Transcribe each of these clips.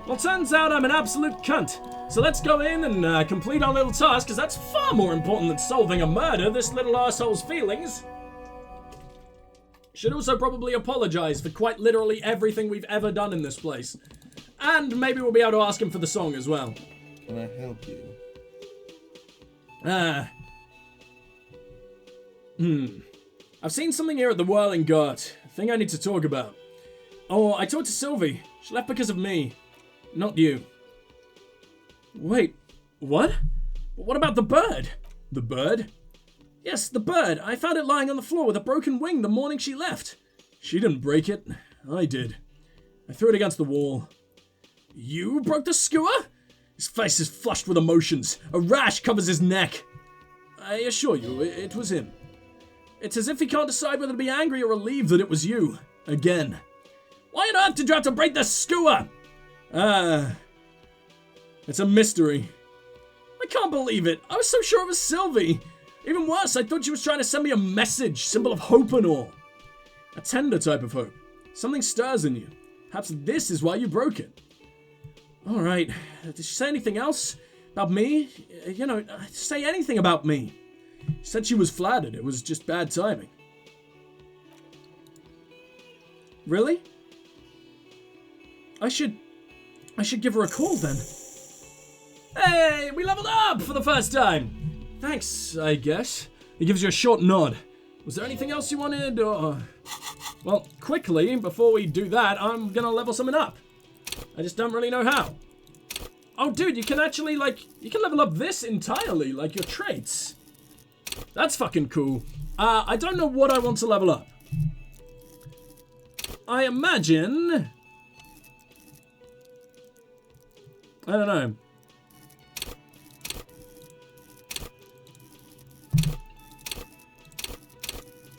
Well, turns out I'm an absolute cunt. So let's go in and complete our little task, because that's far more important than solving a murder, this little arsehole's feelings. Should also probably apologize for quite literally everything we've ever done in this place. And maybe we'll be able to ask him for the song as well. Can I help you? I've seen something here at the Whirling Gart. A thing I need to talk about. Oh, I talked to Sylvie. She left because of me. Not you. Wait, what? What about the bird? The bird? Yes, the bird. I found it lying on the floor with a broken wing the morning she left. She didn't break it. I did. I threw it against the wall. You broke the skewer? His face is flushed with emotions. A rash covers his neck. I assure you, it was him. It's as if he can't decide whether to be angry or relieved that it was you. Again. Why on earth did you have to break the skewer? It's a mystery. I can't believe it. I was so sure it was Sylvie. Even worse, I thought she was trying to send me a message, symbol of hope and all. A tender type of hope. Something stirs in you. Perhaps this is why you broke it. Alright, did she say anything else? About me? Say anything about me. She said she was flattered, it was just bad timing. Really? I should give her a call then. Hey, we leveled up for the first time. Thanks, I guess. He gives you a short nod. Was there anything else you wanted, or... Well, quickly, before we do that, I'm gonna level something up. I just don't really know how. Oh, dude, you can actually, you can level up this entirely, like your traits. That's fucking cool. I don't know what I want to level up. I imagine... I don't know.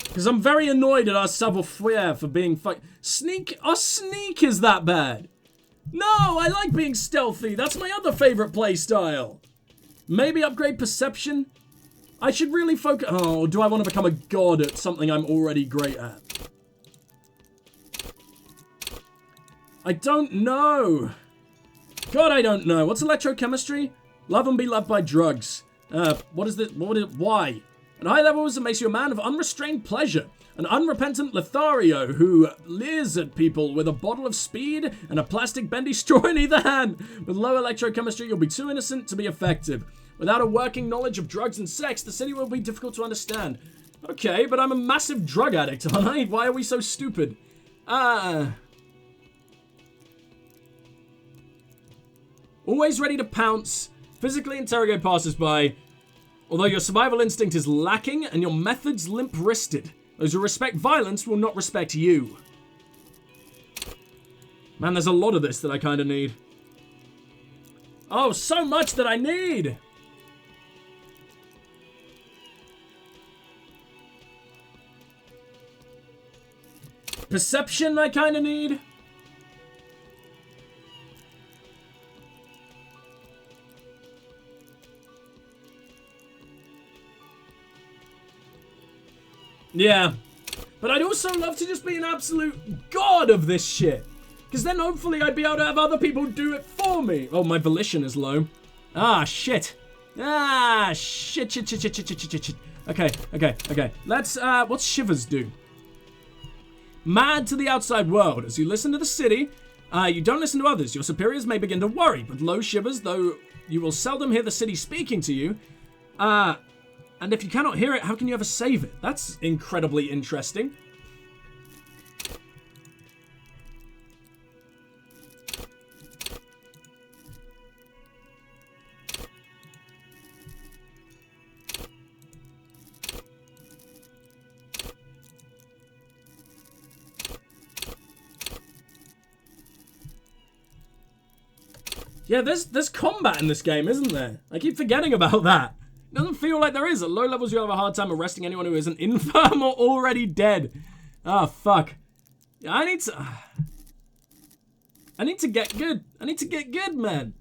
Because I'm very annoyed at our savoir-faire for being Sneak? Our sneak is that bad. No, I like being stealthy. That's my other favorite playstyle. Maybe upgrade perception? I should really focus... Oh, do I want to become a god at something I'm already great at? I don't know. God, I don't know. What's electrochemistry? Love and be loved by drugs. What is it? Why? At high levels, it makes you a man of unrestrained pleasure. An unrepentant Lothario who leers at people with a bottle of speed and a plastic bendy straw in either hand. With low electrochemistry, you'll be too innocent to be effective. Without a working knowledge of drugs and sex, the city will be difficult to understand. Okay, but I'm a massive drug addict, aren't I? Why are we so stupid? Always ready to pounce, physically interrogate passers-by. Although your survival instinct is lacking and your methods limp-wristed. Those who respect violence will not respect you. Man, there's a lot of this that I kind of need. Oh, so much that I need! Perception I kind of need. Yeah, but I'd also love to just be an absolute god of this shit. Because then hopefully I'd be able to have other people do it for me. Oh, my volition is low. Ah, shit. Ah, shit. Okay. Let's, what's Shivers do? Mad to the outside world. As you listen to the city, you don't listen to others. Your superiors may begin to worry. With low shivers, though you will seldom hear the city speaking to you, and if you cannot hear it, how can you ever save it? That's incredibly interesting. Yeah, there's combat in this game, isn't there? I keep forgetting about that. It doesn't feel like there is. At low levels, you'll have a hard time arresting anyone who isn't infirm or already dead. Ah, fuck. I need to get good. I need to get good, man.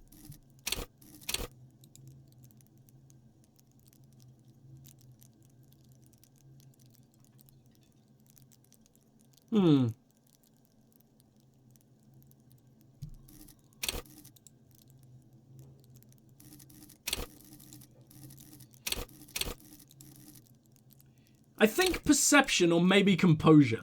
I think perception or maybe composure.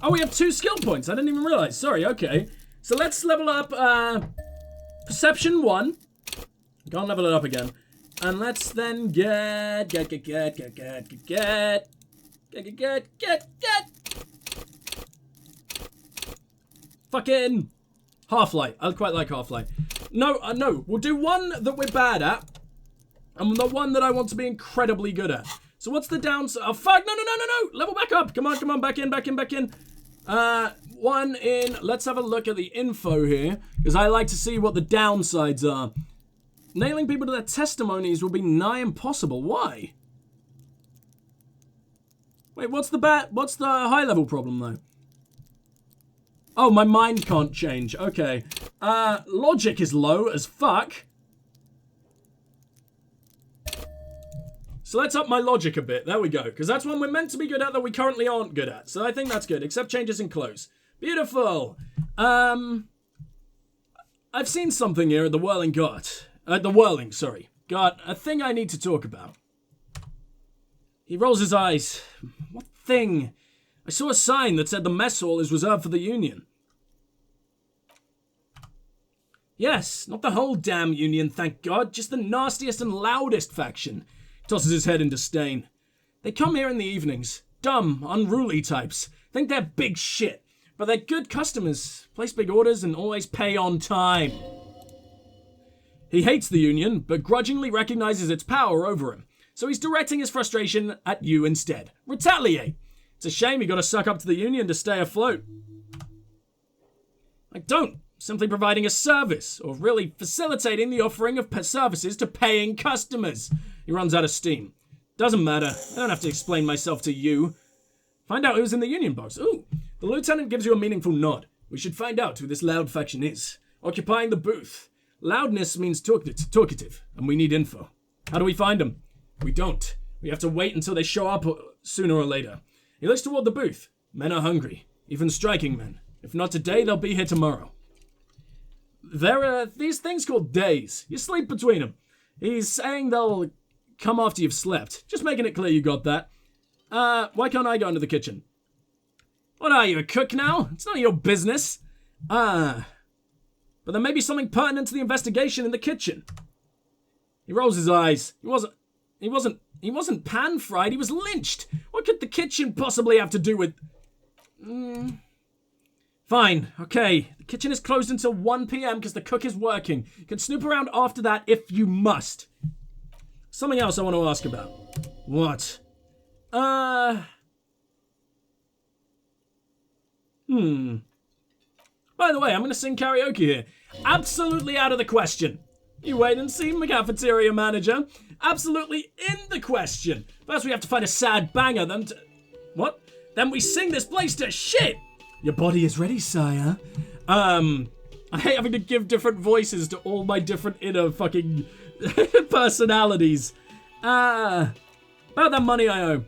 Oh, we have 2 skill points. I didn't even realize. Sorry, okay. So let's level up Perception 1. Can't level it up again. And let's then get fucking Half-Light. I quite like Half-Light. No. We'll do one that we're bad at. And the one that I want to be incredibly good at. So what's the downside? Oh, fuck. No. Level back up. Come on. Back in. One in. Let's have a look at the info here. Because I like to see what the downsides are. Nailing people to their testimonies will be nigh impossible. Why? Wait, what's the high level problem though? Oh, my mind can't change. Okay. Logic is low as fuck. So let's up my logic a bit. There we go. Because that's one we're meant to be good at that we currently aren't good at. So I think that's good. Accept changes in clothes. Beautiful. I've seen something here at the Whirling Gut. The Whirling, sorry. Got a thing I need to talk about. He rolls his eyes. What thing? I saw a sign that said the mess hall is reserved for the Union. Yes, not the whole damn Union, thank God. Just the nastiest and loudest faction. Tosses his head in disdain. They come here in the evenings. Dumb, unruly types. Think they're big shit. But they're good customers. Place big orders and always pay on time. He hates the Union, but grudgingly recognizes its power over him. So he's directing his frustration at you instead. Retaliate. It's a shame you gotta suck up to the Union to stay afloat. I don't. Simply providing a service, or really facilitating the offering of services to paying customers. He runs out of steam. Doesn't matter. I don't have to explain myself to you. Find out who's in the Union box. Ooh. The lieutenant gives you a meaningful nod. We should find out who this loud faction is. Occupying the booth. Loudness means talkative, and we need info. How do we find them? We don't. We have to wait until they show up sooner or later. He looks toward the booth. Men are hungry. Even striking men. If not today, they'll be here tomorrow. There are these things called days. You sleep between them. He's saying they'll come after you've slept. Just making it clear you got that. Why can't I go into the kitchen? What are you, a cook now? It's none of your business. But there may be something pertinent to the investigation in the kitchen. He rolls his eyes. He wasn't pan-fried, he was lynched. What could the kitchen possibly have to do with... Fine, okay. The kitchen is closed until 1 p.m. because the cook is working. You can snoop around after that if you must. Something else I want to ask about. What? By the way, I'm going to sing karaoke here. Absolutely out of the question. You wait and see, my cafeteria manager. Absolutely in the question. First we have to find a sad banger, What? Then we sing this place to shit! Your body is ready, sire. I hate having to give different voices to all my different inner fucking personalities. About that money I owe.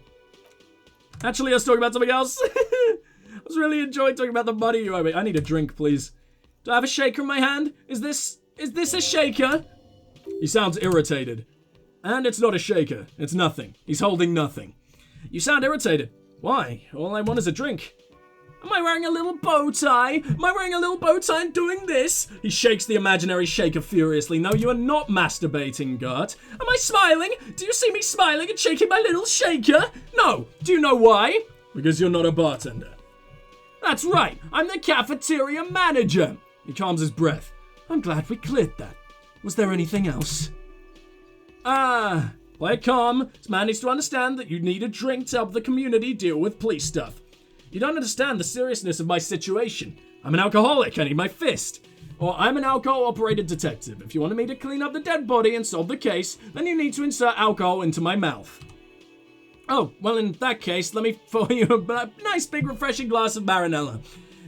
Actually, I was talking about something else. I was really enjoying talking about the money you owe me. I need a drink, please. Do I have a shaker in my hand? Is this a shaker? He sounds irritated. And it's not a shaker. It's nothing. He's holding nothing. You sound irritated. Why? All I want is a drink. Am I wearing a little bow tie? Am I wearing a little bow tie and doing this? He shakes the imaginary shaker furiously. No, you are not masturbating, Gert. Am I smiling? Do you see me smiling and shaking my little shaker? No. Do you know why? Because you're not a bartender. That's right. I'm the cafeteria manager. He calms his breath. I'm glad we cleared that. Was there anything else? Play it calm. This man needs to understand that you need a drink to help the community deal with police stuff. You don't understand the seriousness of my situation. I'm an alcoholic, I need my fist. Or I'm an alcohol-operated detective. If you wanted me to clean up the dead body and solve the case, then you need to insert alcohol into my mouth. Oh, well in that case, let me pour you a nice big refreshing glass of Marinella.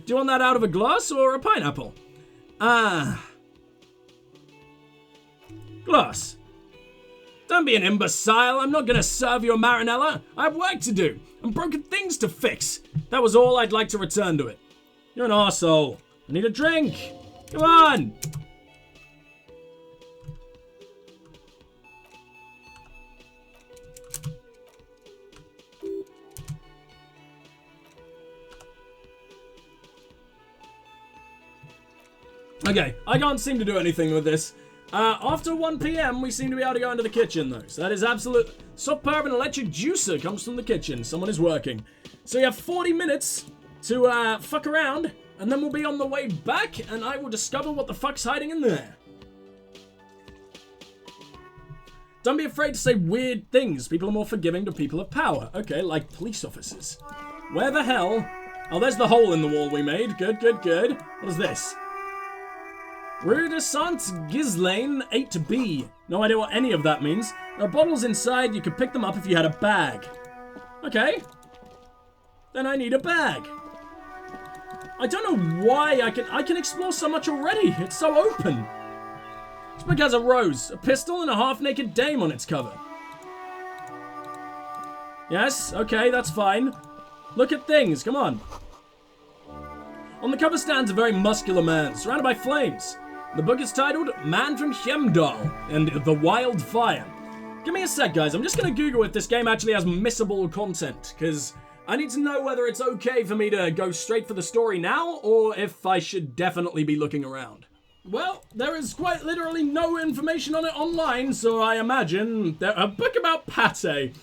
Do you want that out of a glass or a pineapple? Glass. Don't be an imbecile. I'm not going to serve you a marinella. I have work to do and broken things to fix. That was all I'd like to return to it. You're an arsehole. I need a drink. Come on. Okay, I can't seem to do anything with this. After 1 p.m, we seem to be able to go into the kitchen, though. So that is absolute. Superb and electric juicer comes from the kitchen. Someone is working. So you have 40 minutes to fuck around, and then we'll be on the way back, and I will discover what the fuck's hiding in there. Don't be afraid to say weird things. People are more forgiving to people of power. Okay, like police officers. Where the hell? Oh, there's the hole in the wall we made. Good, good, good. What is this? Rue de Saint-Ghislain 8B. No idea what any of that means. There are bottles inside. You could pick them up if you had a bag. Okay. Then I need a bag. I don't know why I can explore so much already. It's so open. This book has a rose, a pistol, and a half-naked dame on its cover. Yes, okay, that's fine. Look at things, come on. On the cover stands a very muscular man, surrounded by flames. The book is titled Man from Hemdal and the Wildfire. Give me a sec, guys. I'm just going to Google if this game actually has missable content, because I need to know whether it's okay for me to go straight for the story now, or if I should definitely be looking around. Well, there is quite literally no information on it online, so I imagine a book about pate.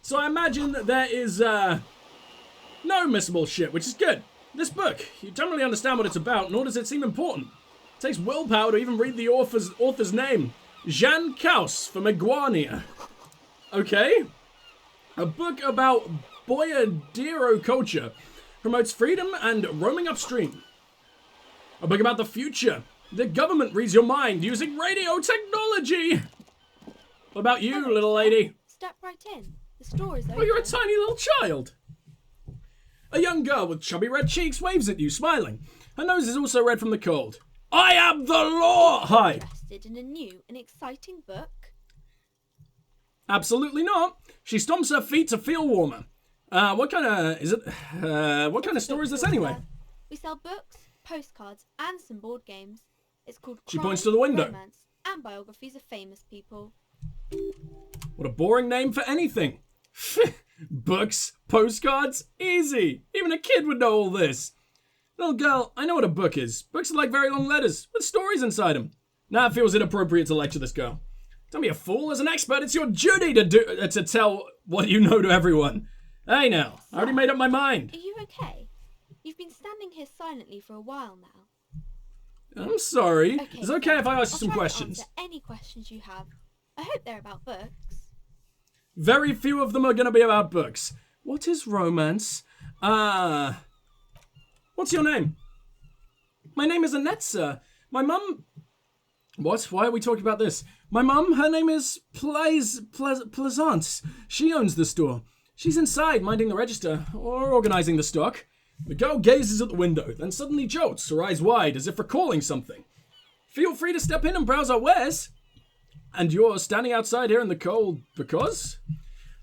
So I imagine that there is no missable shit, which is good. This book, you don't really understand what it's about, nor does it seem important. It takes willpower to even read the author's name. Jan Kaus from Iguania. Okay. A book about boyadero culture. Promotes freedom and roaming upstream. A book about the future. The government reads your mind using radio technology. What about you, little lady? Step right in. The store is open. Oh, you're a tiny little child. A young girl with chubby red cheeks waves at you, smiling. Her nose is also red from the cold. I am the law! Hi. Interested in a new and exciting book? Absolutely not. She stomps her feet to feel warmer. What kind of store is this anyway? We sell books, postcards, and some board games. It's called She Crime, points to the window. Romance, and biographies of famous people. What a boring name for anything. Books, postcards, easy. Even a kid would know all this. Little girl, I know what a book is. Books are like very long letters with stories inside them. Now it feels inappropriate to lecture this girl. Don't be a fool. As an expert, it's your duty to tell what you know to everyone. Hey now, I already made up my mind. Are you okay? You've been standing here silently for a while now. I'm sorry. Okay, It's okay if I ask you some I'll try questions. to answer any questions you have. I hope they're about books. Very few of them are going to be about books. What is romance? What's your name? My name is Annette, sir. My mum... What? Why are we talking about this? My mum, her name is Plaisance. She owns the store. She's inside, minding the register, or organizing the stock. The girl gazes at the window, then suddenly jolts, her eyes wide, as if recalling something. Feel free to step in and browse our wares. And you're standing outside here in the cold because?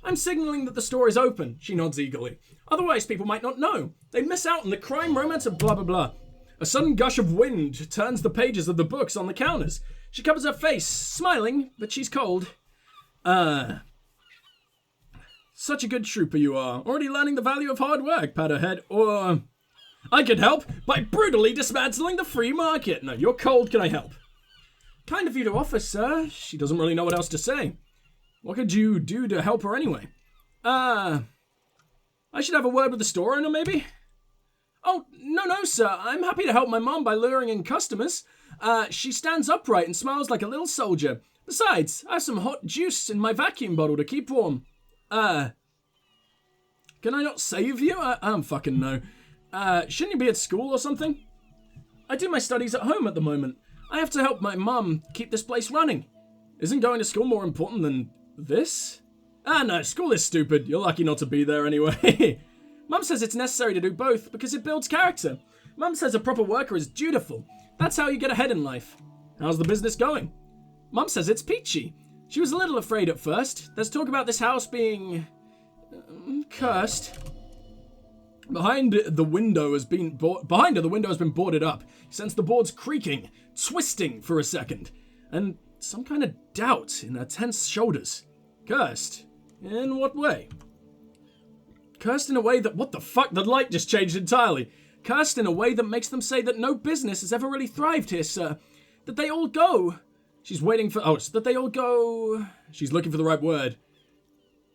I'm signaling that the store is open, she nods eagerly. Otherwise, people might not know. They'd miss out on the crime, romance, and blah blah blah. A sudden gush of wind turns the pages of the books on the counters. She covers her face, smiling, but she's cold. Such a good trooper you are. Already learning the value of hard work, pat her head. Or, I could help by brutally dismantling the free market. No, you're cold, can I help? Kind of you to offer, sir. She doesn't really know what else to say. What could you do to help her anyway? I should have a word with the store owner, maybe? Oh, no, sir. I'm happy to help my mom by luring in customers. She stands upright and smiles like a little soldier. Besides, I have some hot juice in my vacuum bottle to keep warm. Can I not save you? I don't fucking know. Shouldn't you be at school or something? I do my studies at home at the moment. I have to help my mum keep this place running. Isn't going to school more important than this? No, school is stupid. You're lucky not to be there anyway. Mum says it's necessary to do both because it builds character. Mum says a proper worker is dutiful. That's how you get ahead in life. How's the business going? Mum says it's peachy. She was a little afraid at first. There's talk about this house being... cursed. Behind her, the window has been boarded up. You sense the boards creaking, twisting for a second, and some kind of doubt in her tense shoulders. Cursed? In what way? Cursed in a way that... What the fuck? The light just changed entirely. Cursed in a way that makes them say that no business has ever really thrived here, sir. That they all go... She's waiting for... Oh, that they all go... She's looking for the right word.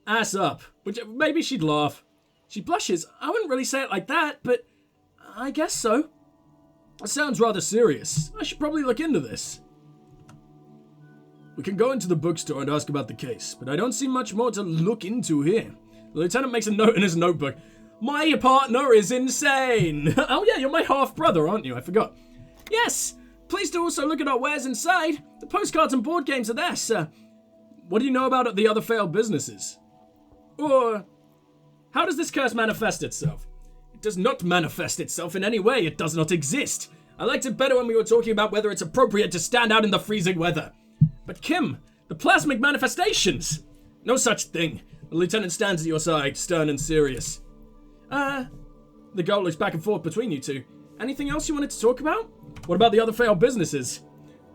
Ass up. Which maybe she'd laugh. She blushes. I wouldn't really say it like that, but I guess so. It sounds rather serious. I should probably look into this. We can go into the bookstore and ask about the case, but I don't see much more to look into here. The lieutenant makes a note in his notebook. My partner is insane. Oh yeah, you're my half-brother, aren't you? I forgot. Yes. Please do also look at our wares inside. The postcards and board games are there, sir. What do you know about the other failed businesses? Or, how does this curse manifest itself? It does not manifest itself in any way. It does not exist. I liked it better when we were talking about whether it's appropriate to stand out in the freezing weather. But Kim, the plasmic manifestations! No such thing. The lieutenant stands at your side, stern and serious. The girl looks back and forth between you two. Anything else you wanted to talk about? What about the other failed businesses?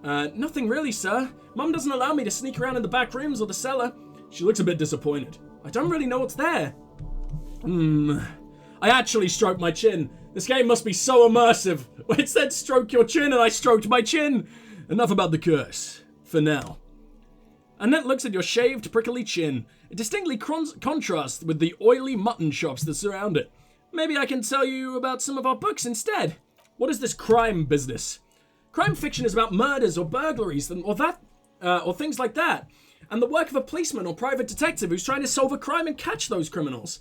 Nothing really, sir. Mum doesn't allow me to sneak around in the back rooms or the cellar. She looks a bit disappointed. I don't really know what's there. I actually stroked my chin. This game must be so immersive. It said stroke your chin and I stroked my chin. Enough about the curse. For now. Annette looks at your shaved, prickly chin. It distinctly contrasts with the oily mutton chops that surround it. Maybe I can tell you about some of our books instead. What is this crime business? Crime fiction is about murders or burglaries or things like that. And the work of a policeman or private detective who's trying to solve a crime and catch those criminals.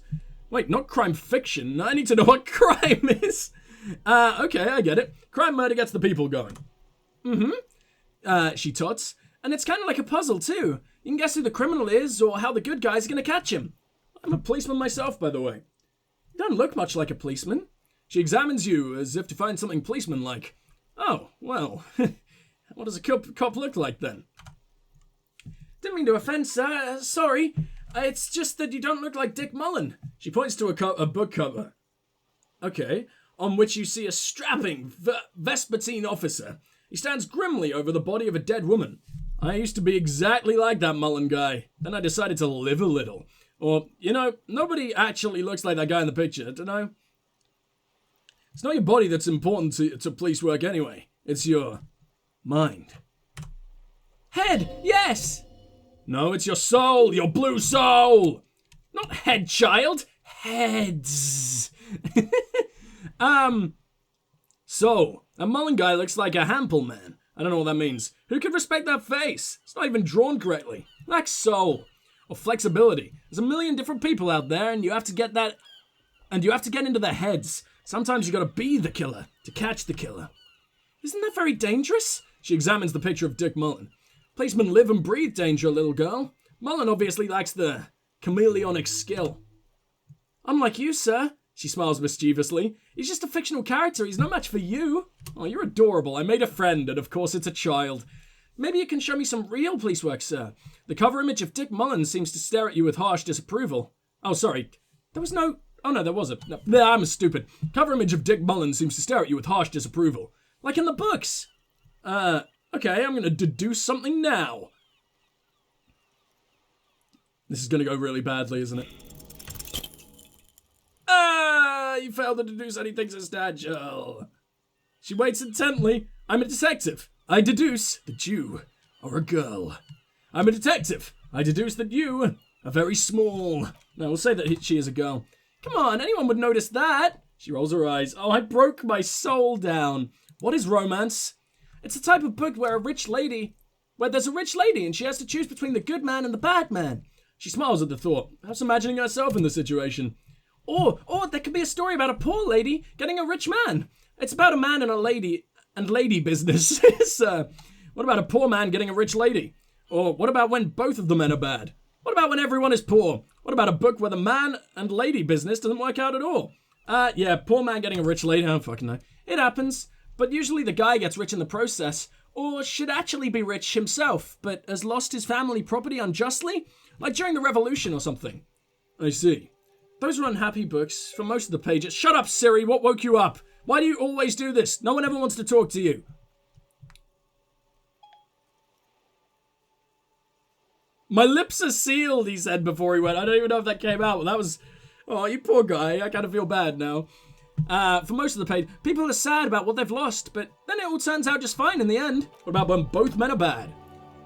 Wait, not crime fiction. I need to know what crime is. Okay, I get it. Crime murder gets the people going. She tots. And it's kind of like a puzzle, too. You can guess who the criminal is or how the good guy's going to catch him. I'm a policeman myself, by the way. You don't look much like a policeman. She examines you as if to find something policeman-like. Oh, well, what does a cop look like, then? Didn't mean to offend, sir. Sorry. It's just that you don't look like Dick Mullen. She points to a book cover. Okay. On which you see a strapping Vespertine officer. He stands grimly over the body of a dead woman. I used to be exactly like that Mullen guy. Then I decided to live a little. Or, nobody actually looks like that guy in the picture, don't know? It's not your body that's important to police work anyway. It's your mind. Head, yes! No, it's your soul, your blue soul! Not head, child. Heads. So, a Mullen guy looks like a Hample man. I don't know what that means. Who could respect that face? It's not even drawn correctly. Lacks soul. Or flexibility. There's a million different people out there, and you have to get that... And you have to get into their heads. Sometimes you gotta be the killer to catch the killer. Isn't that very dangerous? She examines the picture of Dick Mullen. Policemen live and breathe danger, little girl. Mullen obviously lacks the chameleonic skill. Unlike you, sir. She smiles mischievously. He's just a fictional character. He's no match for you. Oh, you're adorable. I made a friend, and of course it's a child. Maybe you can show me some real police work, sir. The cover image of Dick Mullen seems to stare at you with harsh disapproval. Oh, sorry. There was no... Oh, no, there wasn't. No, I'm stupid. Cover image of Dick Mullen seems to stare at you with harsh disapproval. Like in the books. Okay, I'm gonna deduce something now. This is gonna go really badly, isn't it? You failed to deduce anything substantial. She waits intently. I'm a detective. I deduce that you are a girl. I'm a detective. I deduce that you are very small. Now, we'll say that she is a girl. Come on, anyone would notice that. She rolls her eyes. Oh, I broke my soul down. What is romance? It's a type of book where there's a rich lady and she has to choose between the good man and the bad man. She smiles at the thought, perhaps imagining herself in the situation. Or there could be a story about a poor lady getting a rich man. It's about a man and a lady business. What about a poor man getting a rich lady? Or what about when both of the men are bad? What about when everyone is poor? What about a book where the man and lady business doesn't work out at all? Yeah, poor man getting a rich lady, I don't fucking know. It happens, but usually the guy gets rich in the process, or should actually be rich himself, but has lost his family property unjustly, like during the revolution or something. I see. Those are unhappy books for most of the pages. Shut up, Siri, what woke you up? Why do you always do this? No one ever wants to talk to you. My lips are sealed, he said before he went. I don't even know if that came out, but that was... Oh, you poor guy. I kind of feel bad now. For most of the page, people are sad about what they've lost, but then it all turns out just fine in the end. What about when both men are bad?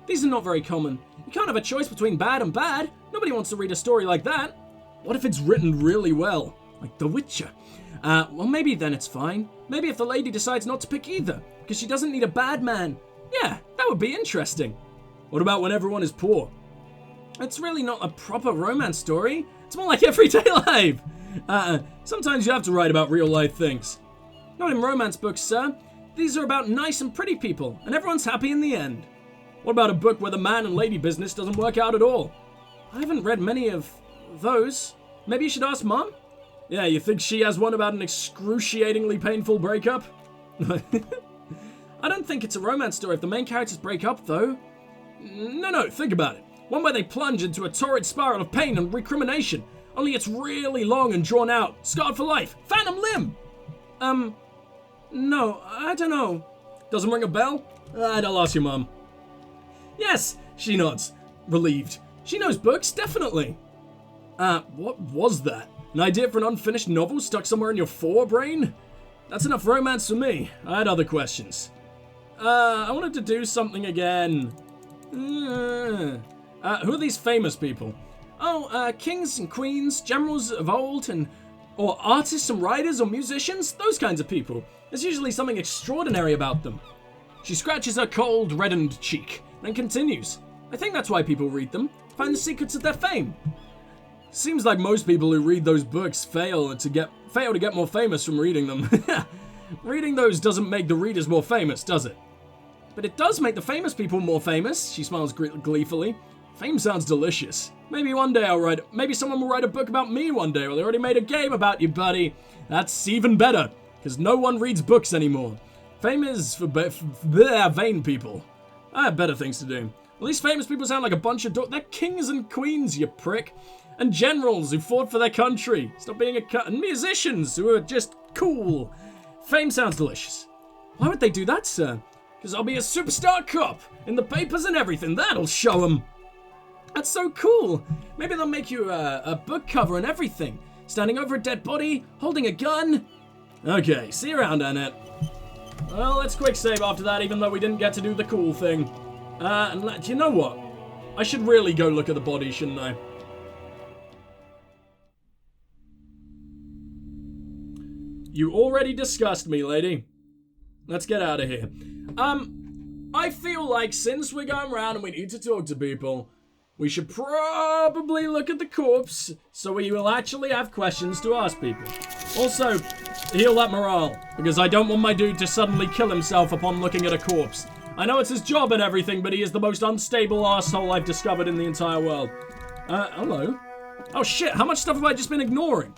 These are not very common. You can't have a choice between bad and bad. Nobody wants to read a story like that. What if it's written really well? Like The Witcher. Well, maybe then it's fine. Maybe if the lady decides not to pick either, because she doesn't need a bad man. Yeah, that would be interesting. What about when everyone is poor? It's really not a proper romance story. It's more like everyday life. Sometimes you have to write about real life things. Not in romance books, sir. These are about nice and pretty people, and everyone's happy in the end. What about a book where the man and lady business doesn't work out at all? I haven't read many of those. Maybe you should ask Mom? Yeah, you think she has one about an excruciatingly painful breakup? I don't think it's a romance story if the main characters break up, though. No, think about it. One where they plunge into a torrid spiral of pain and recrimination. Only it's really long and drawn out. Scarred for life. Phantom limb! No, I don't know. Doesn't ring a bell? I'll ask your mum. Yes, she nods. Relieved. She knows books, definitely. What was that? An idea for an unfinished novel stuck somewhere in your forebrain? That's enough romance for me. I had other questions. I wanted to do something again. Who are these famous people? Oh, kings and queens, generals of old, or artists and writers or musicians, those kinds of people. There's usually something extraordinary about them. She scratches her cold, reddened cheek, then continues. I think that's why people read them, find the secrets of their fame. Seems like most people who read those books fail to get more famous from reading them. Reading those doesn't make the readers more famous, does it? But it does make the famous people more famous, she smiles gleefully. Fame sounds delicious. Maybe one day maybe someone will write a book about me one day, or they already made a game about you, buddy. That's even better, because no one reads books anymore. Fame is for vain people. I have better things to do. Well, these famous people sound like a bunch of they're kings and queens, you prick. And generals who fought for their country. Stop being and musicians who are just cool. Fame sounds delicious. Why would they do that, sir? Because I'll be a superstar cop in the papers and everything. That'll show them. That's so cool. Maybe they'll make you a book cover and everything. Standing over a dead body, holding a gun. Okay, see you around, Annette. Well, let's quick save after that, even though we didn't get to do the cool thing. And you know what? I should really go look at the body, shouldn't I? You already disgust me, lady. Let's get out of here. I feel like since we're going around and we need to talk to people, we should probably look at the corpse so we will actually have questions to ask people. Also, heal that morale, because I don't want my dude to suddenly kill himself upon looking at a corpse. I know it's his job and everything, but he is the most unstable asshole I've discovered in the entire world. Hello? Oh shit, how much stuff have I just been ignoring?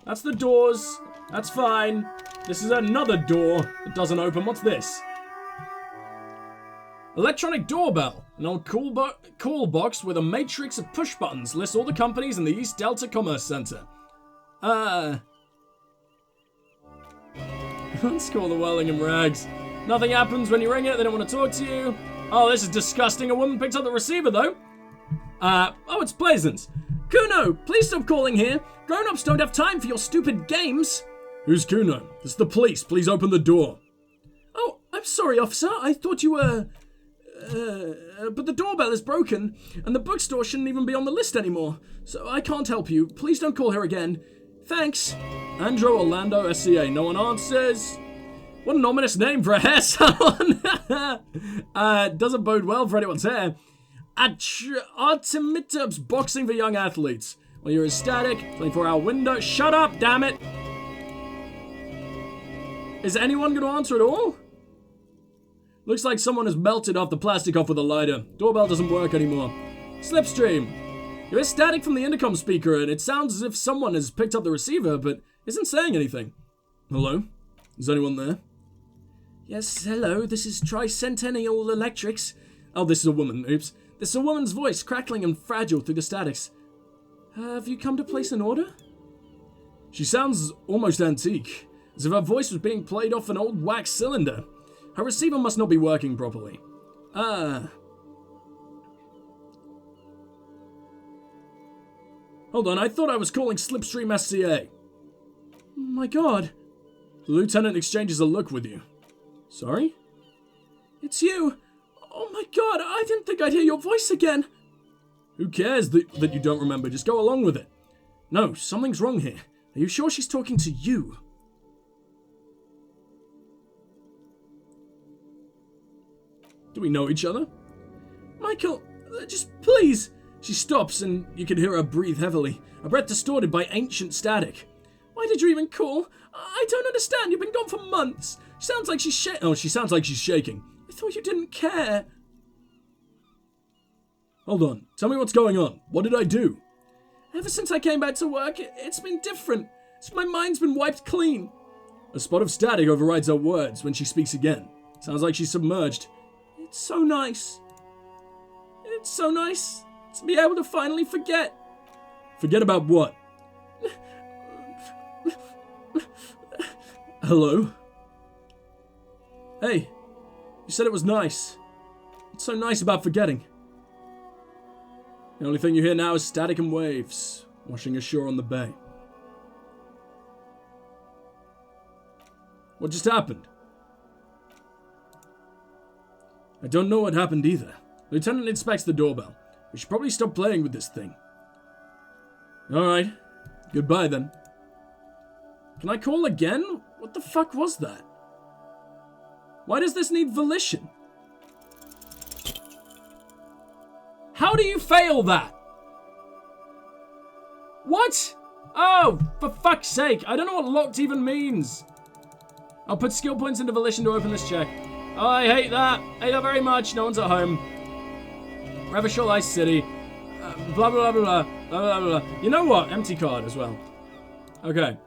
That's the doors. That's fine. This is another door that doesn't open. What's this? Electronic doorbell. An old call box with a matrix of push buttons lists all the companies in the East Delta Commerce Center. Let's call the Wellingham Rags. Nothing happens when you ring it. They don't want to talk to you. Oh, this is disgusting. A woman picked up the receiver, though. Oh, it's Pleasance. Kuno, please stop calling here. Grown-ups don't have time for your stupid games. Who's Kuno? It's the police. Please open the door. Oh, I'm sorry, officer. I thought you were... but the doorbell is broken, and the bookstore shouldn't even be on the list anymore, so I can't help you. Please don't call her again. Thanks. Andrew Orlando, SCA. No one answers. What an ominous name for a hair salon. Doesn't bode well for anyone's hair. Artemitub's boxing for young athletes. Well, you're ecstatic. 24-hour window. Shut up, damn it. Is anyone going to answer at all? Looks like someone has melted off the plastic off with a lighter. Doorbell doesn't work anymore. Slipstream. You're static from the intercom speaker, and it sounds as if someone has picked up the receiver, but isn't saying anything. Hello? Is anyone there? Yes, hello, this is Tricentennial Electrics. Oh, this is a woman, oops. This is a woman's voice, crackling and fragile through the statics. Have you come to place an order? She sounds almost antique, as if her voice was being played off an old wax cylinder. Her receiver must not be working properly. Ah. Hold on, I thought I was calling Slipstream SCA. My god. The lieutenant exchanges a look with you. Sorry? It's you. Oh my god, I didn't think I'd hear your voice again. Who cares that you don't remember? Just go along with it. No, something's wrong here. Are you sure she's talking to you? Do we know each other? Michael, just please. She stops and you can hear her breathe heavily, her breath distorted by ancient static. Why did you even call? I don't understand. You've been gone for months. She sounds like she's she sounds like she's shaking. I thought you didn't care. Hold on. Tell me what's going on. What did I do? Ever since I came back to work, it's been different. My mind's been wiped clean. A spot of static overrides her words when she speaks again. Sounds like she's submerged. It's so nice. It's so nice to be able to finally forget. Forget about what? Hello? Hey, you said it was nice. What's so nice about forgetting? The only thing you hear now is static and waves, washing ashore on the bay. What just happened? I don't know what happened either. Lieutenant inspects the doorbell. We should probably stop playing with this thing. Alright. Goodbye then. Can I call again? What the fuck was that? Why does this need volition? How do you fail that? What? Oh, for fuck's sake. I don't know what locked even means. I'll put skill points into volition to open this check. Oh, I hate that. I hate that very much. No one's at home. Revachol Ice City. Blah, blah, blah, blah, blah, blah, blah. You know what? Empty card as well. Okay.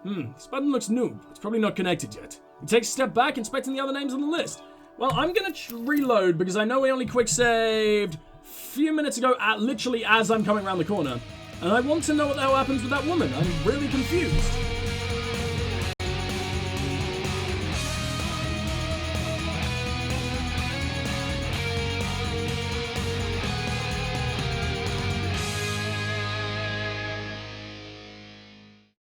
This button looks new. It's probably not connected yet. He takes a step back, inspecting the other names on the list. Well, I'm gonna reload because I know we only quick saved a few minutes ago, literally as I'm coming around the corner. And I want to know what the hell happens with that woman. I'm really confused.